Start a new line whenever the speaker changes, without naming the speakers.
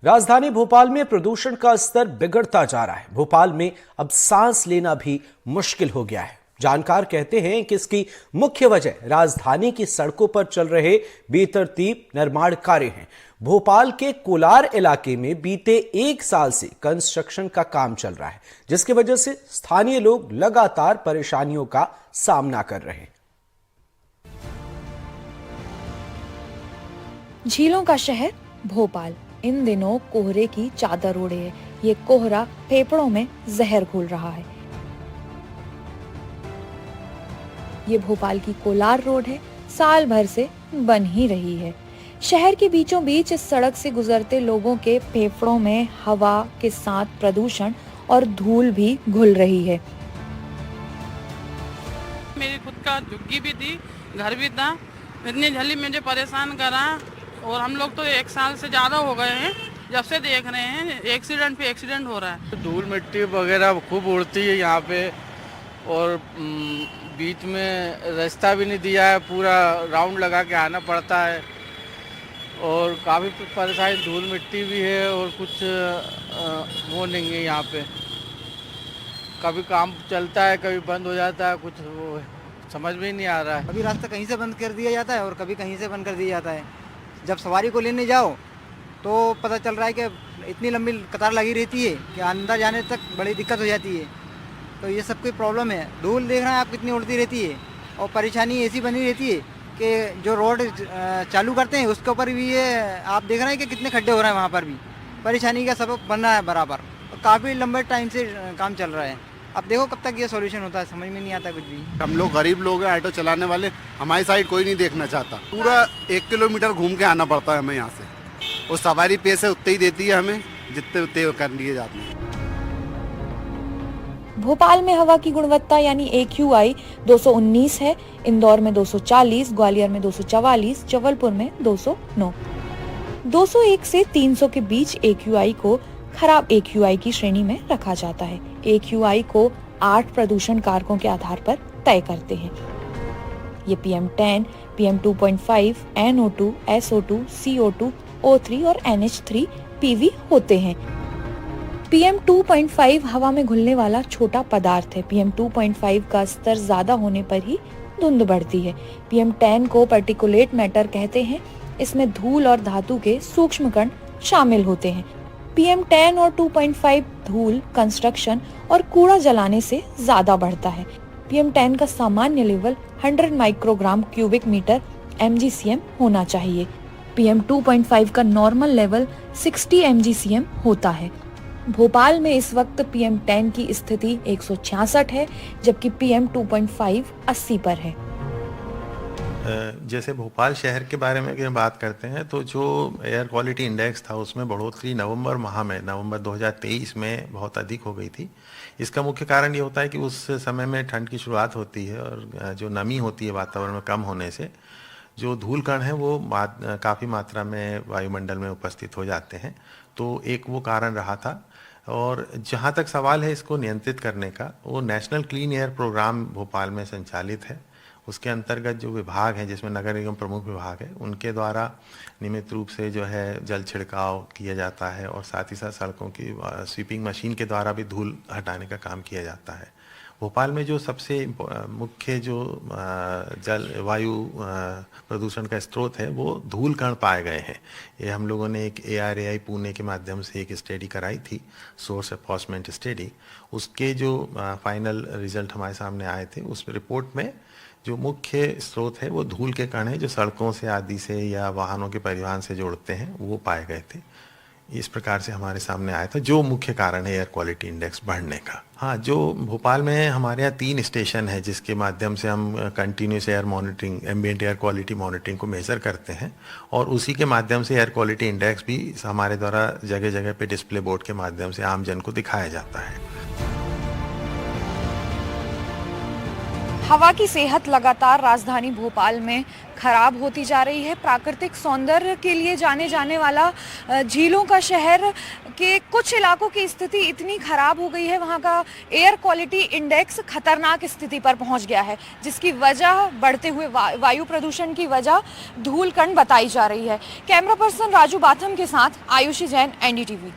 राजधानी भोपाल में प्रदूषण का स्तर बिगड़ता जा रहा है। भोपाल में अब सांस लेना भी मुश्किल हो गया है। जानकार कहते हैं कि इसकी मुख्य वजह राजधानी की सड़कों पर चल रहे बेतरतीब निर्माण कार्य हैं। भोपाल के कोलार इलाके में बीते 1 साल से कंस्ट्रक्शन का काम चल रहा है, जिसकी वजह से स्थानीय लोग लगातार परेशानियों का सामना कर रहे हैं।
झीलों का शहर भोपाल इन दिनों कोहरे की चादर ओढ़े है। ये कोहरा फेफड़ों में जहर घोल रहा है। ये भोपाल की कोलार रोड है, साल भर से बन ही रही है। शहर के बीचों बीच इस सड़क से गुजरते लोगों के फेफड़ों में हवा के साथ प्रदूषण और धूल भी घुल रही है।
मेरी खुद का झुग्गी भी थी, घर भी था। इतनी झली मुझे परेशान करा और हम लोग तो 1 साल से ज्यादा हो गए हैं जब से देख रहे हैं एक्सीडेंट पे एक्सीडेंट हो रहा है।
धूल मिट्टी वगैरह खूब उड़ती है यहाँ पे और बीच में रास्ता भी नहीं दिया है, पूरा राउंड लगा के आना पड़ता है और काफ़ी परेशानी, धूल मिट्टी भी है और कुछ वो नहीं है यहाँ पे। कभी काम चलता है, कभी बंद हो जाता है, कुछ वो समझ में ही नहीं आ रहा है।
कभी रास्ता कहीं से बंद कर दिया जाता है और कभी कहीं से बंद कर दिया जाता है। जब सवारी को लेने जाओ तो पता चल रहा है कि इतनी लंबी कतार लगी रहती है कि अंदर जाने तक बड़ी दिक्कत हो जाती है। तो ये सब कोई प्रॉब्लम है। धूल देख रहे हैं आप कितनी उड़ती रहती है और परेशानी ऐसी बनी रहती है कि जो रोड चालू करते हैं उसके ऊपर भी ये आप देख रहे हैं कि कितने खड्डे हो रहे हैं, वहाँ पर भी परेशानी का सबब बन रहा है बराबर। और काफ़ी लंबे टाइम से काम चल रहा है। अब देखो कब तक ये सॉल्यूशन होता है, समझ में नहीं आता कुछ भी।
हम लोग गरीब लोग हैं, ऑटो चलाने वाले, हमारी साइड कोई नहीं देखना चाहता। पूरा 1 किलोमीटर घूम के आना पड़ता है हमें यहाँ से और सवारी पैसे उतने ही देती है हमें जितने उतने कर लिए जाते हैं।
भोपाल में हवा की गुणवत्ता यानी AQI 219 है, इंदौर में 240, ग्वालियर में 244, जबलपुर में 209। 201 से 300 के बीच AQI को खराब AQI की श्रेणी में रखा जाता है। AQI को 8 प्रदूषण कारकों के आधार पर तय करते हैं। ये PM10, PM2.5, NO2, SO2, CO2, O3 और NH3 PV होते हैं। PM2.5 हवा में घुलने वाला छोटा पदार्थ है। PM2.5 का स्तर ज्यादा होने पर ही धुंध बढ़ती है। PM10 को पार्टिकुलेट मैटर कहते हैं। इसमें धूल और धातु के सूक्ष्म कण शामिल होते हैं। PM10 और 2.5 धूल, कंस्ट्रक्शन और कूड़ा जलाने से ज्यादा बढ़ता है। PM10 का सामान्य level 100 microgram cubic metre MgCm होना चाहिए। PM2.5 का नॉर्मल लेवल 60 MgCm होता है। भोपाल में इस वक्त PM10 की स्थिति 166 है, जबकि PM2.5 80 पर है।
जैसे भोपाल शहर के बारे में अगर बात करते हैं तो जो एयर क्वालिटी इंडेक्स था उसमें बढ़ोतरी नवंबर 2023 में बहुत अधिक हो गई थी। इसका मुख्य कारण ये होता है कि उस समय में ठंड की शुरुआत होती है और जो नमी होती है वातावरण में कम होने से जो धूल कण हैं वो काफ़ी मात्रा में वायुमंडल में उपस्थित हो जाते हैं। तो एक वो कारण रहा था। और जहाँ तक सवाल है इसको नियंत्रित करने का, वो national clean air programme Bhopal में संचालित है। उसके अंतर्गत जो विभाग हैं जिसमें नगर निगम प्रमुख विभाग है उनके द्वारा नियमित रूप से जो है जल छिड़काव किया जाता है और साथ ही साथ सड़कों की स्वीपिंग मशीन के द्वारा भी धूल हटाने का काम किया जाता है। भोपाल में जो सबसे मुख्य जो जल वायु प्रदूषण का स्रोत है वो धूल कण पाए गए हैं। ये हम लोगों ने एक ARAI पुणे के माध्यम से एक स्टडी कराई थी, सोर्स एनफोर्समेंट स्टडी। उसके जो फाइनल रिजल्ट हमारे सामने आए थे उस रिपोर्ट में जो मुख्य स्रोत है वो धूल के कण है जो सड़कों से आदि से या वाहनों के परिवहन से जोड़ते हैं, वो पाए गए थे। इस प्रकार से हमारे सामने आया था जो मुख्य कारण है एयर क्वालिटी इंडेक्स बढ़ने का। हाँ, जो भोपाल में हमारे यहाँ 3 स्टेशन है जिसके माध्यम से हम continuous air monitoring, ambient air quality monitoring को मेजर करते हैं और उसी के माध्यम से एयर क्वालिटी इंडेक्स भी हमारे द्वारा जगह जगह पे डिस्प्ले बोर्ड के माध्यम से आम जन को दिखाया जाता है।
हवा की सेहत लगातार राजधानी भोपाल में खराब होती जा रही है। प्राकृतिक सौंदर्य के लिए जाने जाने वाला झीलों का शहर के कुछ इलाकों की स्थिति इतनी खराब हो गई है, वहाँ का एयर क्वालिटी इंडेक्स खतरनाक स्थिति पर पहुँच गया है, जिसकी वजह बढ़ते हुए वायु प्रदूषण की वजह धूल कण बताई जा रही है। कैमरा पर्सन राजू बाथम के साथ आयुषी जैन, NDTV।